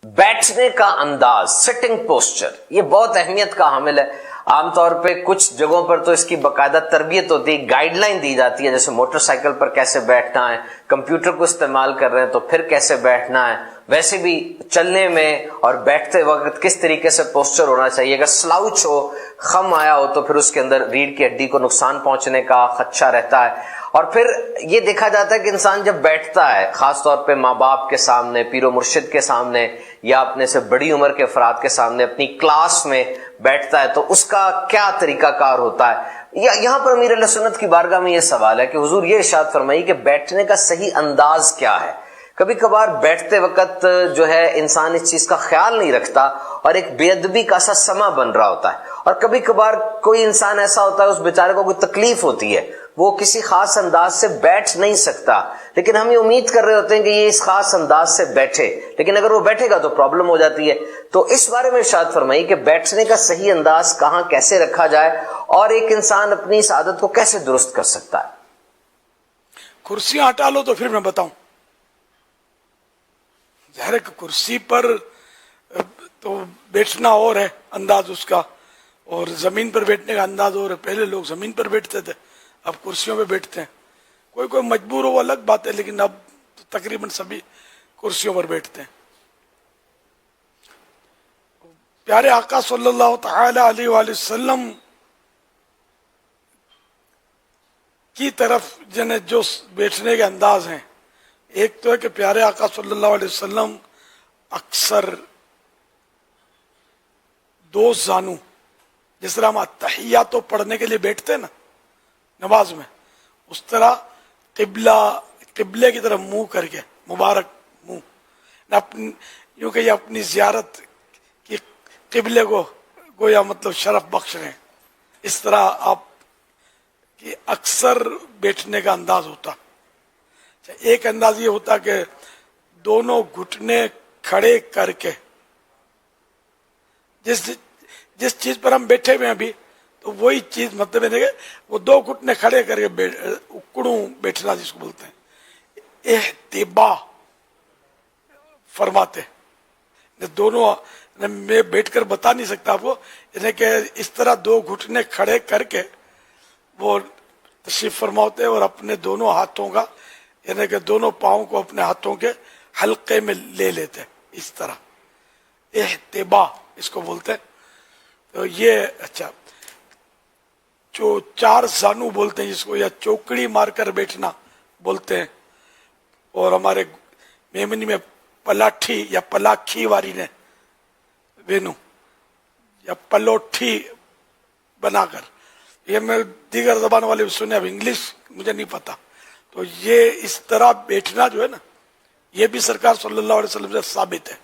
بیٹھنے کا انداز، سٹنگ پوسچر، یہ بہت اہمیت کا حامل ہے. عام طور پہ کچھ جگہوں پر تو اس کی باقاعدہ تربیت ہوتی ہے، گائیڈ لائن دی جاتی ہے، جیسے موٹر سائیکل پر کیسے بیٹھنا ہے، کمپیوٹر کو استعمال کر رہے ہیں تو پھر کیسے بیٹھنا ہے، ویسے بھی چلنے میں اور بیٹھتے وقت کس طریقے سے پوسچر ہونا چاہیے. اگر سلاؤچ ہو، خم آیا ہو، تو پھر اس کے اندر ریڑھ کی ہڈی کو نقصان پہنچنے کا خدشہ رہتا ہے. اور پھر یہ دیکھا جاتا ہے کہ انسان جب بیٹھتا ہے، خاص طور پہ ماں باپ کے سامنے، پیر و مرشد کے سامنے، یا اپنے سے بڑی عمر کے افراد کے سامنے اپنی کلاس میں بیٹھتا ہے، تو اس کا کیا طریقہ کار ہوتا ہے. یہاں پر امیر اہل سنت کی بارگاہ میں یہ سوال ہے کہ حضور یہ ارشاد فرمائیے کہ بیٹھنے کا صحیح انداز کیا ہے. کبھی کبھار بیٹھتے وقت جو ہے انسان اس چیز کا خیال نہیں رکھتا اور ایک بے ادبی کا سا سما بن رہا ہوتا ہے. اور کبھی کبھار کوئی انسان ایسا ہوتا ہے، اس بیچارے کو کوئی تکلیف ہوتی ہے، وہ کسی خاص انداز سے بیٹھ نہیں سکتا، لیکن ہم یہ امید کر رہے ہوتے ہیں کہ یہ اس خاص انداز سے بیٹھے، لیکن اگر وہ بیٹھے گا تو پرابلم ہو جاتی ہے. تو اس بارے میں ارشاد فرمائیے کہ بیٹھنے کا صحیح انداز کہاں کیسے رکھا جائے اور ایک انسان اپنی اس عادت کو کیسے درست کر سکتا ہے. کرسیاں ہٹا لو تو پھر میں بتاؤں. ظاہر ہے کہ کرسی پر تو بیٹھنا اور ہے انداز اس کا، اور زمین پر بیٹھنے کا انداز اور ہے. پہلے لوگ زمین پر بیٹھتے تھے، اب کرسیوں پہ بیٹھتے ہیں. کوئی مجبور ہو وہ الگ بات ہے، لیکن اب تقریباً سبھی کرسیوں پر بیٹھتے ہیں. پیارے آقا صلی اللہ تعالی علیہ وآلہ وسلم کی طرف جو بیٹھنے کے انداز ہیں، ایک تو ہے کہ پیارے آقا صلی اللہ علیہ وسلم اکثر دو زانو، جس طرح ہم التحیات پڑھنے کے لیے بیٹھتے ہیں نا نماز میں، اس طرح قبلے کی طرف منہ کر کے، مبارک منہ، یوں کہ یہ اپنی زیارت کی قبلے کو گویا مطلب شرف بخش رہے ہیں. اس طرح آپ کی اکثر بیٹھنے کا انداز ہوتا. ایک انداز یہ ہوتا کہ دونوں گھٹنے کھڑے کر کے، جس چیز پر ہم بیٹھے ہوئے ہیں ابھی، تو وہی چیز مطلب ہے کہ وہ دو گھٹنے کھڑے کر کے اکڑوں بیٹھنا جس کو بولتے ہیں، احتبا فرماتے. دونوں میں بیٹھ کر بتا نہیں سکتا آپ کو، یعنی کہ اس طرح دو گھٹنے کھڑے کر کے وہ تشریف فرما ہوتے ہیں، اور اپنے دونوں ہاتھوں کا، یعنی کہ دونوں پاؤں کو اپنے ہاتھوں کے حلقے میں لے لیتے ہیں. اس طرح احتبا اس کو بولتے ہیں. تو یہ اچھا جو چار زانو بولتے ہیں جس کو، یا چوکڑی مار کر بیٹھنا بولتے ہیں. اور ہمارے میمنی میں پلاٹھی یا پلاکھی واری نے وینو یا پلوٹھی بنا کر، یہ میں دیگر زبان والے سنے، اب انگلش مجھے نہیں پتا. تو یہ اس طرح بیٹھنا جو ہے نا، یہ بھی سرکار صلی اللہ علیہ وسلم سے ثابت ہے.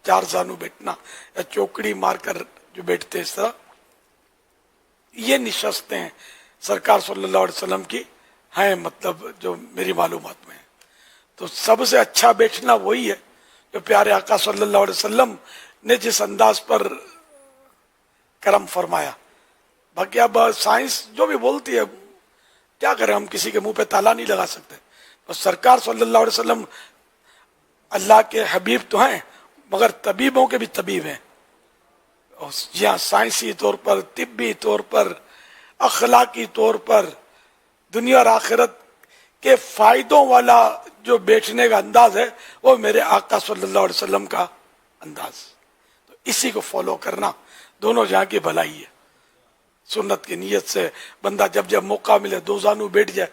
چار زانو بیٹھنا یا چوکڑی مار کر جو بیٹھتے ہیں اس طرح، یہ نشستیں ہیں سرکار صلی اللہ علیہ وسلم کی ہیں، مطلب جو میری معلومات میں ہے. تو سب سے اچھا بیٹھنا وہی ہے جو پیارے آقا صلی اللہ علیہ وسلم نے جس انداز پر کرم فرمایا. باقی اب سائنس جو بھی بولتی ہے، کیا کریں، ہم کسی کے منہ پہ تالا نہیں لگا سکتے. تو سرکار صلی اللہ علیہ وسلم اللہ کے حبیب تو ہیں، مگر طبیبوں کے بھی طبیب ہیں. یہاں سائنسی طور پر، طبی طور پر، اخلاقی طور پر، دنیا اور آخرت کے فائدوں والا جو بیٹھنے کا انداز ہے، وہ میرے آقا صلی اللہ علیہ وسلم کا انداز. تو اسی کو فالو کرنا دونوں جہاں کی بھلائی ہے. سنت کی نیت سے بندہ جب موقع ملے دو زانو بیٹھ جائے.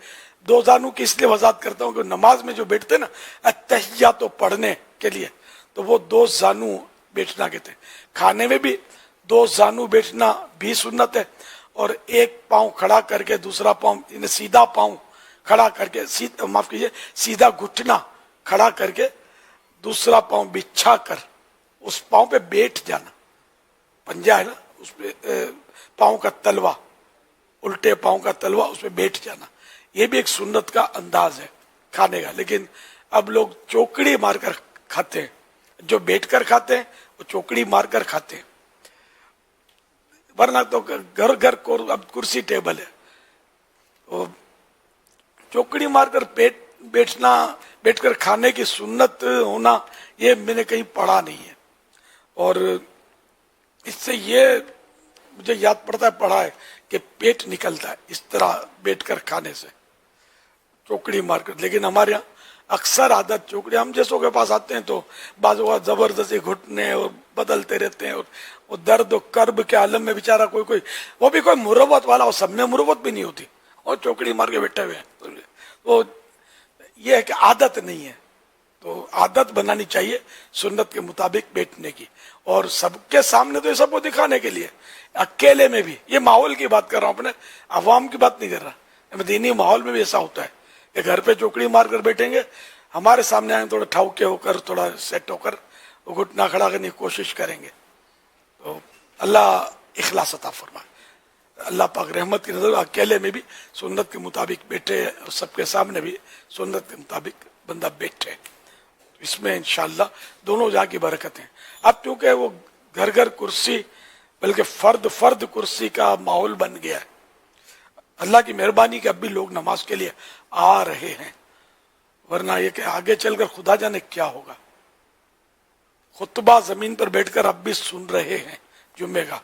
دو زانو کی اس لیے وضاحت کرتا ہوں کہ نماز میں جو بیٹھتے ہیں نا التحیات پڑھنے کے لیے، تو وہ دو زانو بیٹھنا کہتے ہیں. کھانے میں بھی دو زانو بیٹھنا بھی سنت ہے، اور ایک پاؤں کھڑا کر کے دوسرا پاؤں، یعنی سیدھا پاؤں کھڑا کر کے، معاف کیجیے، سیدھا گھٹنا کھڑا کر کے دوسرا پاؤں بچھا کر اس پاؤں پہ بیٹھ جانا. پنجا ہے نا، اس پہ پاؤں کا تلوا، الٹے پاؤں کا تلوا، اس پہ بیٹھ جانا. یہ بھی ایک سنت کا انداز ہے کھانے کا. لیکن اب لوگ چوکڑی مار کر کھاتے ہیں. جو بیٹھ کر کھاتے ہیں وہ چوکڑی مار کر کھاتے ہیں، ورنہ تو گھر کو اب کرسی ٹیبل ہے. چوکڑی مار کر بیٹھ کر کھانے کی سنت ہونا، یہ میں نے کہیں پڑھا نہیں ہے. اور اس سے یہ مجھے یاد پڑا ہے کہ پیٹ نکلتا ہے اس طرح بیٹھ کر کھانے سے، چوکڑی مار کر. لیکن ہمارے یہاں اکثر عادت چوکڑی، ہم جیسوں کے پاس آتے ہیں تو بعض اوقات زبردستی گھٹنے اور بدلتے رہتے ہیں، اور وہ درد و کرب کے عالم میں بیچارہ کوئی وہ بھی کوئی مروت والا، اور سب میں مروت بھی نہیں ہوتی اور چوکڑی مار کے بیٹھے ہوئے ہیں. تو یہ ہے کہ عادت نہیں ہے، تو عادت بنانی چاہیے سنت کے مطابق بیٹھنے کی. اور سب کے سامنے تو یہ سب کو دکھانے کے لیے، اکیلے میں بھی، یہ ماحول کی بات کر رہا ہوں، اپنے عوام کی بات نہیں کر رہا. مدینی ماحول میں بھی ایسا ہوتا ہے کہ گھر پہ چوکڑی مار کر بیٹھیں گے، ہمارے سامنے آئیں تھوڑا ٹھاؤکے ہو کر، تھوڑا سیٹ ہو کر وہ گھٹنا کھڑا کرنے کی کوشش کریں گے. تو اللہ اخلاص عطا فرمائے. اللہ پاک رحمت کی نظر اکیلے میں بھی سنت کے مطابق بیٹھے، اور سب کے سامنے بھی سنت کے مطابق بندہ بیٹھے. اس میں انشاءاللہ دونوں جہاں کی برکت ہیں. اب چونکہ وہ گھر گھر کرسی بلکہ فرد فرد کرسی کا ماحول بن گیا ہے، اللہ کی مہربانی کہ اب بھی لوگ نماز کے لیے آ رہے ہیں، ورنہ یہ کہ آگے چل کر خدا جانے کیا ہوگا. خطبہ زمین پر بیٹھ کر اب بھی سن رہے ہیں جمعے کا.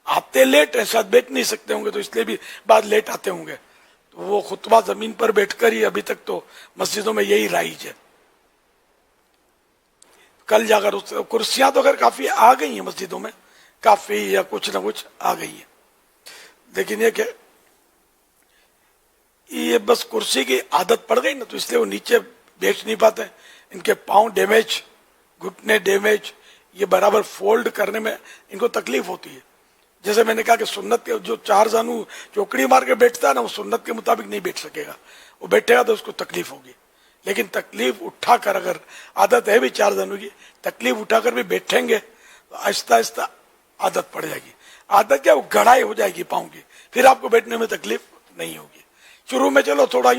آتے لیٹ ہیں، شاید بیٹھ نہیں سکتے ہوں گے تو اس لیے بھی بعد لیٹ آتے ہوں گے. تو وہ خطبہ زمین پر بیٹھ کر ہی ابھی تک تو مسجدوں میں یہی رائج ہے. کل جا کر کرسیاں تو اگر کافی آ گئی ہیں مسجدوں میں، کافی یا کچھ نہ کچھ آ گئی ہیں، لیکن یہ کہ یہ بس کرسی کی عادت پڑ گئی نا، تو اس لیے وہ نیچے بیٹھ نہیں پاتے. ان کے پاؤں ڈیمیج، گھٹنے ڈیمیج، یہ برابر فولڈ کرنے میں ان کو تکلیف ہوتی ہے. جیسے میں نے کہا کہ سنت کے جو چار زانو چوکڑی مار کے بیٹھتا ہے نا، وہ سنت کے مطابق نہیں بیٹھ سکے گا. وہ بیٹھے گا تو اس کو تکلیف ہوگی. لیکن تکلیف اٹھا کر، اگر عادت ہے بھی چار زانو کی، تکلیف اٹھا کر بھی بیٹھیں گے تو آہستہ آہستہ عادت پڑ جائے گی. عادت کیا، وہ گڑھائی ہو جائے گی پاؤں کی، پھر آپ کو بیٹھنے میں تکلیف نہیں ہوگی. شروع میں چلو تھوڑا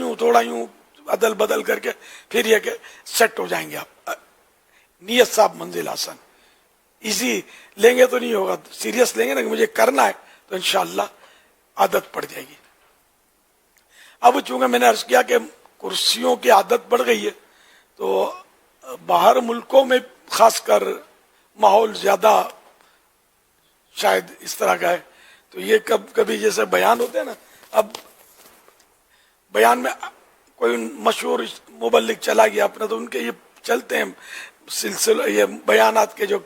یوں عدل بدل کر کے، پھر یہ کہ سیٹ ہو جائیں گے آپ. نیت صاحب منزل آسان، ایزی لیں گے تو نہیں ہوگا، سیریس لیں گے نا کہ مجھے کرنا ہے تو انشاءاللہ عادت پڑ جائے گی. اب چونکہ میں نے عرض کیا کہ کرسیوں کی عادت پڑ گئی ہے، تو باہر ملکوں میں خاص کر ماحول زیادہ شاید اس طرح کا ہے. تو یہ کبھی جیسے بیان ہوتے ہیں نا، اب بیان میں کوئی مشہور مبلغ چلا گیا اپنا، تو ان کے یہ چلتے ہیں سلسلہ، یہ بیانات کے جو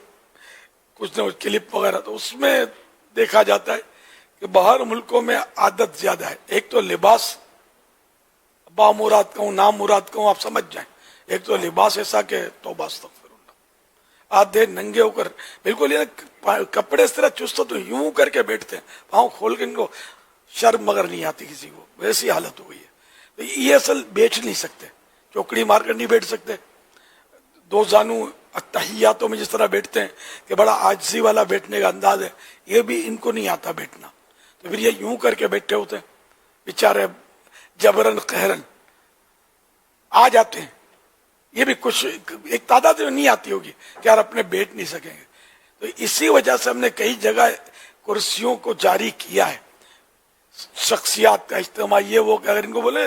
کچھ نہ کچھ کلپ وغیرہ، تو اس میں دیکھا جاتا ہے کہ باہر ملکوں میں عادت زیادہ ہے. ایک تو لباس، با مراد کہوں نا مراد کہوں آپ سمجھ جائیں. ایک تو لباس ایسا کہ توبہ استغفر اللہ، آدھے ننگے ہو کر بالکل یہ کپڑے اس طرح چست تو یوں کر کے بیٹھتے ہیں، پاؤں کھول کے، ان کو شرم مگر نہیں آتی کسی کو، ویسی حالت ہو گئی ہے. تو یہ اصل بیٹھ نہیں سکتے، چوکڑی مار کر نہیں بیٹھ سکتے. دو زانو اتحیاتوں میں جس طرح بیٹھتے ہیں کہ بڑا عاجزی والا بیٹھنے کا انداز ہے، یہ بھی ان کو نہیں آتا بیٹھنا. تو پھر یہ یوں کر کے بیٹھے ہوتے ہیں بیچارے، جبرن قہرن آ جاتے ہیں. یہ بھی کچھ ایک تعداد میں نہیں آتی ہوگی کہ یار اپنے بیٹھ نہیں سکیں گے. تو اسی وجہ سے ہم نے کئی جگہ کرسیوں کو جاری کیا ہے. شخصیات کا اجتماع، یہ وہ کہ اگر ان کو بولے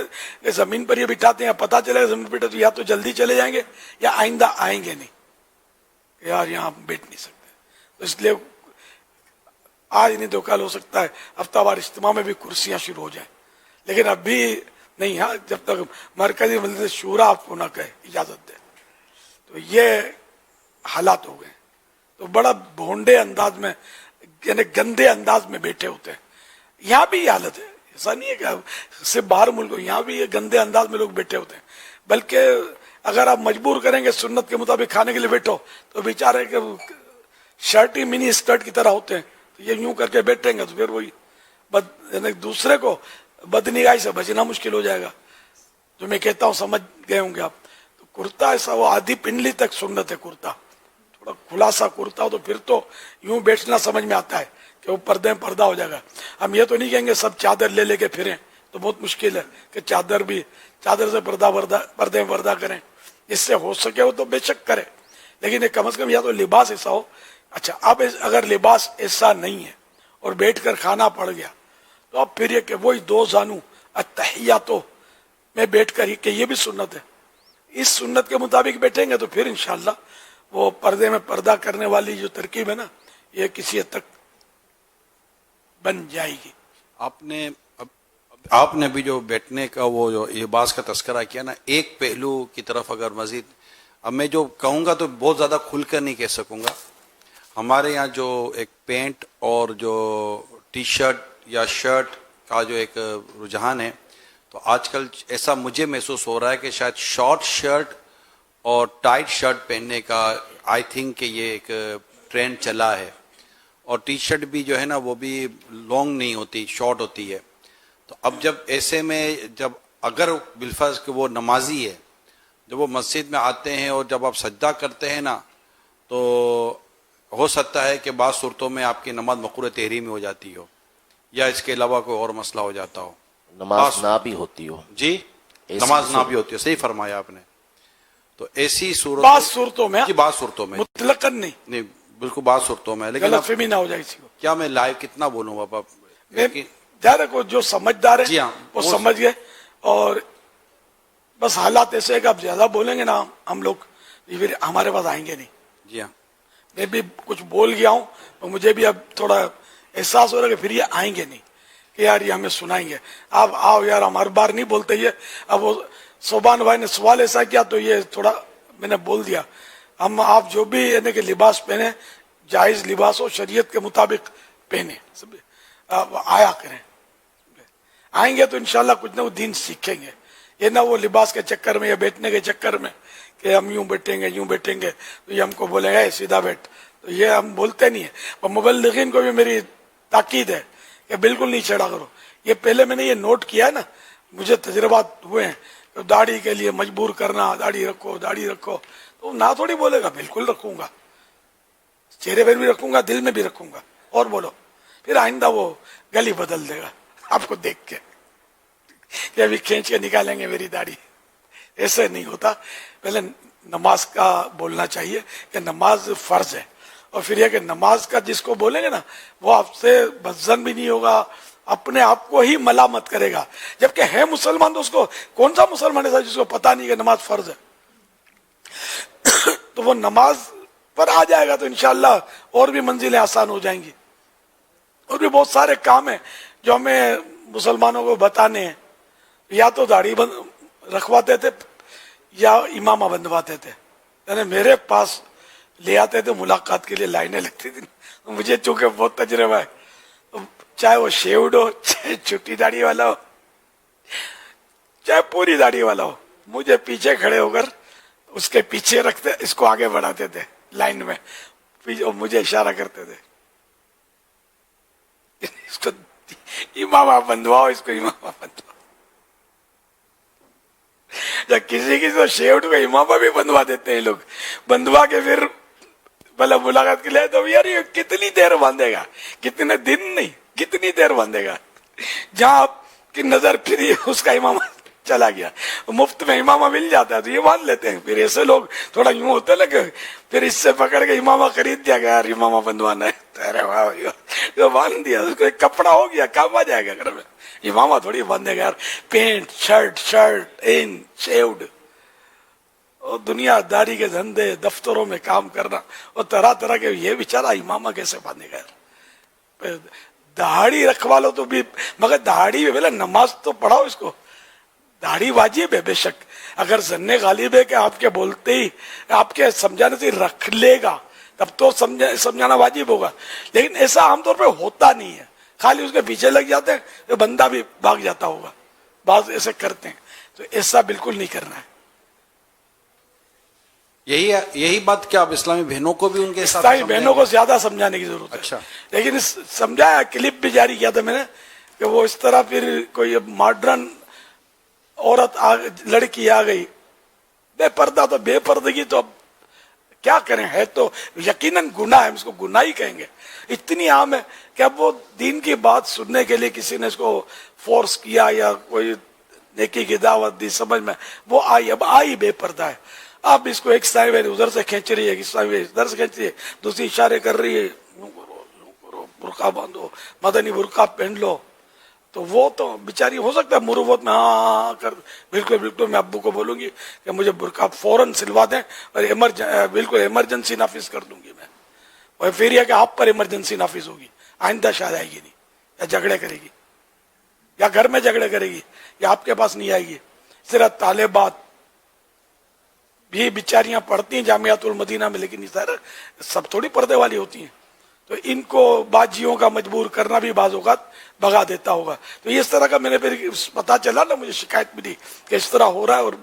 کہ زمین پر یہ بٹھاتے ہیں، پتہ چلے گا زمین پر بیٹھے تو یا تو جلدی چلے جائیں گے یا آئندہ آئیں گے نہیں کہ یار یہاں بیٹھ نہیں سکتے. تو اس لیے آج نہیں تو کل ہو سکتا ہے ہفتہ وار اجتماع میں بھی کرسیاں شروع ہو جائیں، لیکن اب بھی نہیں. ہاں، جب تک مرکزی مجلس شورا آپ کو نہ کہے، اجازت دے. تو یہ حالات ہو گئے. تو بڑا بھونڈے انداز میں، یعنی گندے انداز میں بیٹھے ہوتے ہیں. یہاں بھی یہ حالت ہے، ایسا نہیں ہے کہ صرف باہر ملک، یہاں بھی یہ گندے انداز میں لوگ بیٹھے ہوتے ہیں. بلکہ اگر آپ مجبور کریں گے سنت کے مطابق کھانے کے لیے بیٹھو، تو بیچارے کہ شرٹ ہی منی اسکرٹ کی طرح ہوتے ہیں، تو یہ یوں کر کے بیٹھیں گے تو پھر وہی یعنی دوسرے کو بدنگاہی سے بچنا مشکل ہو جائے گا. جو میں کہتا ہوں سمجھ گئے ہوں گے آپ. تو کرتا ایسا وہ آدھی پنڈلی تک سنت ہے کرتا، تھوڑا کھلا سا کرتا ہو تو پھر تو یوں بیٹھنا سمجھ میں آتا ہے کہ وہ پردے میں پردہ ہو جائے گا. ہم یہ تو نہیں کہیں گے سب چادر لے لے کے پھریں، تو بہت مشکل ہے کہ چادر سے پردے میں پردہ کریں. اس سے ہو سکے وہ تو بے شک کرے، لیکن یہ کم از کم یا تو لباس ایسا ہو. اچھا، اب اگر لباس ایسا نہیں ہے اور بیٹھ کر کھانا پڑ گیا، تو اب پھر یہ کہ وہی دو زانو اتحیاتوں میں بیٹھ کر ہی، کہ یہ بھی سنت ہے، اس سنت کے مطابق بیٹھیں گے تو پھر انشاءاللہ وہ پردے میں پردہ کرنے والی جو ترکیب ہے نا یہ کسی حد تک بن جائے گی. آپ نے بھی جو بیٹھنے کا وہ جو لباس کا تذکرہ کیا نا، ایک پہلو کی طرف اگر مزید اب میں جو کہوں گا تو بہت زیادہ کھل کر نہیں کہہ سکوں گا. ہمارے یہاں جو ایک پینٹ اور جو ٹی شرٹ یا شرٹ کا جو ایک رجحان ہے، تو آج کل ایسا مجھے محسوس ہو رہا ہے کہ شاید شارٹ شرٹ اور ٹائٹ شرٹ پہننے کا آئی تھنک کہ یہ ایک ٹرینڈ چلا ہے. اور ٹی شرٹ بھی جو ہے نا وہ بھی لانگ نہیں ہوتی، شارٹ ہوتی ہے. تو اب جب ایسے میں جب اگر بالفرض کہ وہ نمازی ہے، جب وہ مسجد میں آتے ہیں اور جب آپ سجدہ کرتے ہیں نا، تو ہو سکتا ہے کہ بعض صورتوں میں آپ کی نماز مقروء تحریمی ہو جاتی ہو، یا اس کے علاوہ کوئی اور مسئلہ ہو جاتا ہو، نماز نہ بھی ہوتی ہو. جی نماز نہ بھی ہوتی ہو. صحیح فرمایا آپ نے. تو ایسی صورت بعض صورتوں میں، جی بعض صورتوں میں، مطلقاً نہیں، بالکل بعض صورتوں میں. لیکن غلط فہمی نہ ہو جائے کسی کو. کیا میں لائیو کتنا بولوں بابا؟ یار کو جو سمجھدار جی ہے ہاں، وہ سمجھ گئے. اور بس حالات ایسے ہے کہ آپ زیادہ بولیں گے نا ہم لوگ پھر ہمارے پاس آئیں گے نہیں. جی ہاں، میں بھی کچھ بول گیا ہوں تو مجھے بھی اب تھوڑا احساس ہو رہا ہے کہ پھر یہ آئیں گے نہیں کہ یار یہ ہمیں سنائیں گے. آپ آؤ یار، ہم ہر بار نہیں بولتے یہ. اب وہ صوبان بھائی نے سوال ایسا کیا تو یہ تھوڑا میں نے بول دیا. ہم آپ جو بھی یعنی کہ لباس پہنے، جائز لباس ہو، شریعت کے مطابق پہنے، آپ آیا کریں. آئیں گے تو انشاءاللہ کچھ نہ کچھ دین سیکھیں گے. یہ نہ وہ لباس کے چکر میں یا بیٹھنے کے چکر میں کہ ہم یوں بیٹھیں گے یوں بیٹھیں گے تو یہ ہم کو بولے گا سیدھا بیٹھ، تو یہ ہم بولتے نہیں ہیں. اور مبلغین کو بھی میری تاکید ہے کہ بالکل نہیں چھیڑا کرو. یہ پہلے میں نے یہ نوٹ کیا نا، مجھے تجربات ہوئے ہیں کہ داڑھی کے لیے مجبور کرنا، داڑھی رکھو داڑھی رکھو، تو نہ تھوڑی بولے گا بالکل رکھوں گا، چہرے پر بھی رکھوں گا، دل میں بھی رکھوں گا. اور بولو پھر آئندہ وہ گلی بدل دے گا آپ کو دیکھ کے کہ ابھی کھینچ کے نکالیں گے میری داڑھی. ایسے نہیں ہوتا. پہلے نماز کا بولنا چاہیے کہ نماز فرض ہے، اور پھر یہ کہ نماز کا جس کو بولیں گے نا وہ آپ سے بدظن بھی نہیں ہوگا، اپنے آپ کو ہی ملامت کرے گا. جبکہ ہے مسلمان تو اس کو کون سا مسلمان ہے جس کو پتا نہیں کہ نماز فرض ہے؟ تو وہ نماز پر آ جائے گا تو انشاءاللہ اور بھی منزلیں آسان ہو جائیں گی. اور بھی بہت سارے کام ہیں جو ہمیں مسلمانوں کو بتانے ہیں. یا تو داڑھی رکھواتے تھے یا امامہ بندواتے تھے. یعنی میرے پاس لے آتے تھے ملاقات کے لیے، لائنیں لگتی تھی. مجھے چونکہ بہت تجربہ ہے، چاہے وہ شیوڈ ہو، چاہے چھوٹی داڑھی والا ہو، چاہے پوری داڑھی والا ہو، مجھے پیچھے کھڑے ہو کر اس کے پیچھے رکھتے، اس کو آگے بڑھاتے تھے لائن میں، مجھے اشارہ کرتے تھے اس کو امامہ بندواؤ، اس کو امامہ بندواؤ. یا کسی کی تو شیوٹ کو امامہ بھی بندوا دیتے ہیں لوگ، بندوا کے پھر بھلا ملاقات کے لیے. تو یار یہ کتنی دیر باندھے گا، کتنے دن نہیں، کتنی دیر باندھے گا. جہاں آپ کی نظر پھری اس کا امامہ چلا گیا. مفت میں امامہ مل جاتا ہے تو یہ باندھ لیتے ہیں. پھر ایسے لوگ تھوڑا یوں ہوتے لگے، پھر اس سے پکڑ کے امامہ خرید دیا گیا، یار امامہ بندوانا ہے، ارے واہ باندھ دیا. اس کو ایک کپڑا ہو گیا، کام آ جائے گا گھر میں. امامہ تھوڑی باندھے گا یار، پینٹ شرٹ ان شیوڈ، اور دنیا داری کے دھندے، دفتروں میں کام کرنا، اور طرح طرح کے. یہ بیچارہ امامہ کیسے باندھے گا یار؟ داڑھی رکھوا لو تو بھی، مگر داڑھی میں پہلے نماز تو پڑھاؤ اس کو. داڑھی واجب ہے بے شک، اگر ظن غالب ہے کہ آپ کے بولتے ہی آپ کے سمجھانے سے رکھ لے گا تب تو سمجھانا واجب ہوگا. لیکن ایسا عام طور پہ ہوتا نہیں ہے، خالی اس کے پیچھے لگ جاتے ہیں تو بندہ بھی بھاگ جاتا ہوگا. بعض ایسے کرتے ہیں، تو ایسا بالکل نہیں کرنا ہے. یہی بات کیا آپ اسلامی بہنوں کو بھی ان کے ساتھ اسلامی بہنوں کو زیادہ سمجھانے کی ضرورت ہے. اچھا. لیکن سمجھایا، کلپ بھی جاری کیا تھا میں نے کہ وہ اس طرح پھر کوئی ماڈرن عورت لڑکی آ گئی بے پردہ، تو بے پردگی تو اب کیا کریں، ہے تو یقیناً گناہ ہے، ہم اس کو گناہ ہی کہیں گے. اتنی عام ہے کہ اب وہ دین کی بات سننے کے لیے کسی نے اس کو فورس کیا یا کوئی نیکی کی دعوت دی، سمجھ میں وہ آئی، اب آئی بے پردہ ہے. اب اس کو ایک سائڈ ادھر سے کھینچ رہی ہے، ایک سائڈ ادھر سے کھینچ رہی ہے، دوسری اشارے کر رہی ہے، برقع باندھو، مدنی برقع پہن لو. تو وہ تو بیچاری ہو سکتا ہے مروت میں ہاں کر بالکل بالکل میں ابو کو بولوں گی کہ مجھے برقع فوراً سلوا دیں اور بالکل ایمرجنسی نافذ کر دوں گی میں. اور پھر یہ کہ آپ پر ایمرجنسی نافذ ہوگی, آئندہ شاید آئے گی نہیں, یا جھگڑے کرے گی, یا گھر میں جھگڑے کرے گی, یا آپ کے پاس نہیں آئے گی. صرف طالبات بھی بیچاریاں پڑھتی ہیں جامعۃ المدینہ میں, لیکن سب تھوڑی پردے والی ہوتی ہیں, تو ان کو باجیوں کا مجبور کرنا بھی بعض اوقات بھگا دیتا ہوگا. تو یہ اس طرح کا میں نے پھر پتا چلا نا, مجھے شکایت ملی کہ اس طرح ہو رہا ہے اور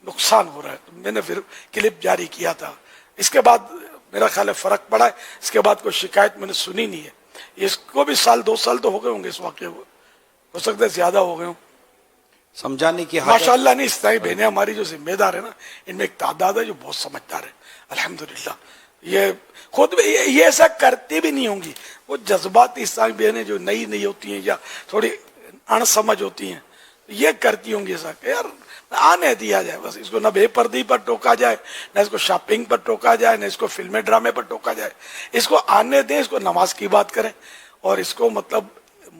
نقصان ہو رہا ہے, تو میں نے پھر کلپ جاری کیا تھا. اس کے بعد میرا خیال ہے فرق پڑا ہے, اس کے بعد کوئی شکایت میں نے سنی نہیں ہے. اس کو بھی سال 2 سال تو ہو گئے ہوں گے اس واقعے کو, ہو سکتا ہے زیادہ ہو گئے ہوں. سمجھانے کی ماشاء اللہ نہیں, اس طرح بہنیں ہماری جو ذمہ دار ہے نا, ان میں ایک تعداد ہے جو بہت سمجھدار ہے الحمدللہ. یہ خود بھی یہ ایسا کرتی بھی نہیں ہوں گی, وہ جذباتی اسلامی بہنیں جو نئی نئی ہوتی ہیں یا تھوڑی ان سمجھ ہوتی ہیں, یہ کرتی ہوں گی ایسا کہ یار آنے دیا جائے بس, اس کو نہ بے پردی پر ٹوکا جائے, نہ اس کو شاپنگ پر ٹوکا جائے, نہ اس کو فلمیں ڈرامے پر ٹوکا جائے. اس کو آنے دیں, اس کو نماز کی بات کریں, اور اس کو مطلب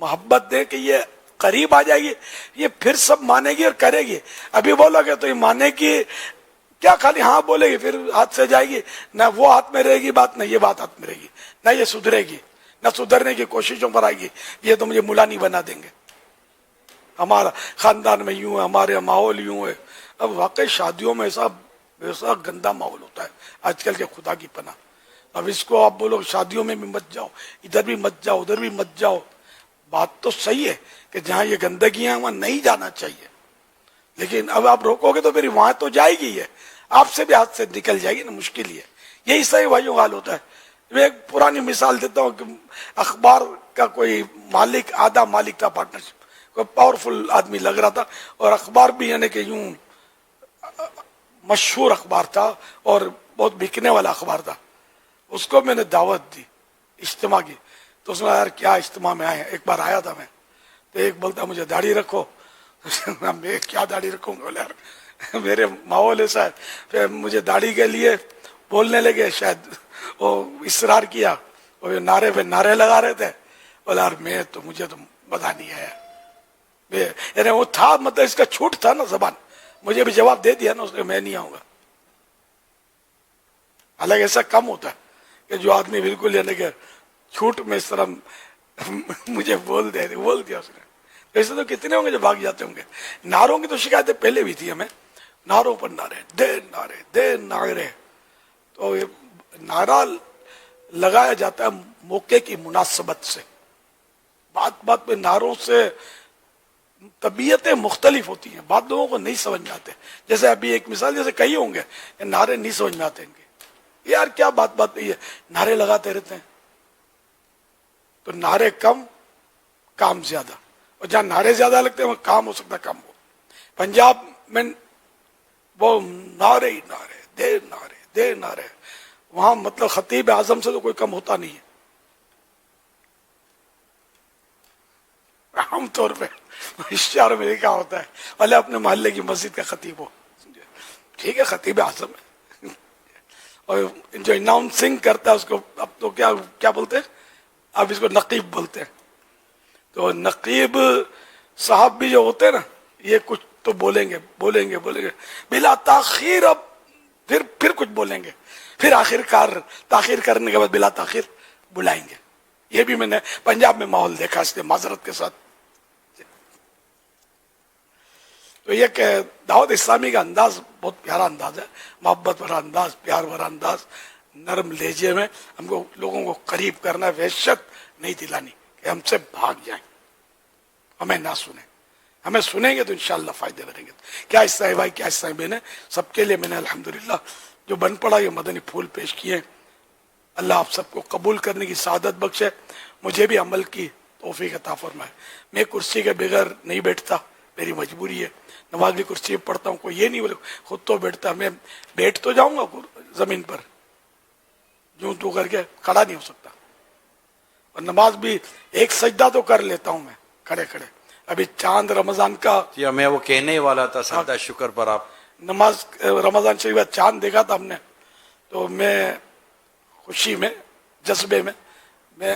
محبت دیں کہ یہ قریب آ جائے گی, یہ پھر سب مانے گی اور کرے گی. ابھی بولو گے تو یہ مانے گی کیا, خالی ہاں بولے گی, پھر ہاتھ سے جائے گی, نہ وہ ہاتھ میں رہے گی بات, نہ یہ بات ہاتھ میں رہے گی, نہ یہ سدھرے گی, نہ سدھرنے کی کوششوں پر آئے گی. یہ تو مجھے ملا نہیں بنا دیں گے, ہمارا خاندان میں یوں ہے, ہمارے ماحول یوں ہے. اب واقعی شادیوں میں ایسا گندا ماحول ہوتا ہے آج کل کے, خدا کی پناہ. اب اس کو آپ بولو شادیوں میں بھی مت جاؤ, ادھر بھی مت جاؤ, ادھر بھی مت جاؤ. بات تو صحیح ہے کہ جہاں یہ گندگیاں وہاں نہیں جانا چاہیے, لیکن اب آپ روکو گے تو پھر وہاں تو جائے گی, ہے آپ سے بھی ہاتھ سے نکل جائے گی نا, مشکل ہی ہے. یہی صحیح بھائیوں حال ہوتا ہے. میں ایک پرانی مثال دیتا ہوں کہ اخبار کا کوئی مالک, آدھا مالک تھا, پارٹنرشپ, کوئی پاورفل آدمی لگ رہا تھا, اور اخبار بھی یعنی کہ یوں مشہور اخبار تھا اور بہت بکنے والا اخبار تھا. اس کو میں نے دعوت دی اجتماع کی, تو اس نے یار کیا اجتماع میں آئے ہیں. ایک بار آیا تھا میں, تو ایک بولتا مجھے داڑھی رکھو, میں کیا داڑھی رکھوں گا, بولے یار میرے ماحول ایسا ہے. پھر مجھے داڑھی کے لیے بولنے لگے, شاید وہ اصرار کیا, اور نعرے پہ نعرے لگا رہے تھے. بولے یار میں تو مجھے تو مزہ نہیں آیا, یعنی وہ تھا مطلب اس کا چھوٹ تھا نا زبان, مجھے بھی جواب دے دیا نا اس نے, میں نہیں آؤں گا. حالانکہ ایسا کم ہوتا ہے کہ جو آدمی بالکل یعنی کہ چھوٹ میں اس طرح مجھے بول دیا اس نے. ایسے تو کتنے ہوں گے جو بھاگ جاتے ہوں گے. نعروں کی تو شکایتیں پہلے بھی تھی ہمیں, نعروں پر نعرے, دے نعرے. تو یہ نعرہ لگایا جاتا ہے موقع کی مناسبت سے, بات پہ نعروں سے طبیعتیں مختلف ہوتی ہیں, بعض لوگوں کو نہیں سمجھ میں آتے. جیسے ابھی ایک مثال, جیسے کئی ہوں گے نعرے نہیں سمجھ میں آتے ان کے, یار کیا بات پہ یہ نعرے لگاتے رہتے ہیں. تو نعرے کم کام زیادہ, اور جہاں نعرے زیادہ لگتے ہیں وہ کام ہو سکتا ہے کم ہو. پنجاب میں وہ نعرے ہی نعرے, دے نعرے, وہاں مطلب خطیب اعظم سے تو کوئی کم ہوتا نہیں ہے. عام طور پہ شہر میں کیا ہوتا ہے, بھلے اپنے محلے کی مسجد کا خطیب ہو, ٹھیک ہے خطیب اعظم ہے, اور جو اناؤنسنگ کرتا ہے اس کو اب تو کیا بولتے ہیں, اب اس کو نقیب بولتے ہیں. تو نقیب صاحب بھی جو ہوتے ہیں نا, یہ کچھ تو بولیں گے بلا تاخیر, اب پھر کچھ بولیں گے, پھر آخرکار تاخیر کرنے کے بعد بلا تاخیر بلائیں گے. یہ بھی میں نے پنجاب میں ماحول دیکھا, اس کے معذرت کے ساتھ. تو یہ کہ دعوت اسلامی کا انداز بہت پیارا انداز ہے, محبت بھرا انداز, پیار بھرا انداز, نرم لہجے میں ہم کو لوگوں کو قریب کرنا, وحشت نہیں دلانی کہ ہم سے بھاگ جائیں, ہمیں نہ سنیں. ہمیں سنیں گے تو انشاءاللہ فائدے بنیں گے. کیا حصہ ہے بھائی, کیا حصہ ہے بہنیں, سب کے لیے میں نے الحمدللہ جو بن پڑا یہ مدنی پھول پیش کیے. اللہ آپ سب کو قبول کرنے کی سعادت بخشے, مجھے بھی عمل کی توفیق عطا فرمائے. میں کرسی کے بغیر نہیں بیٹھتا, میری مجبوری ہے. نماز بھی کرسی پہ پڑھتا ہوں, کوئی یہ نہیں بولے خود تو بیٹھتا, میں بیٹھ تو جاؤں گا زمین پر, یوں تو کر کے کھڑا نہیں ہو سکتا. اور نماز بھی ایک سجدہ تو کر لیتا ہوں میں کھڑے. ابھی چاند رمضان کا, میں وہ کہنے ہی والا تھا, سجدہ شکر پر آپ نماز رمضان شریف چاند دیکھا تھا ہم نے, تو میں خوشی میں, جذبے میں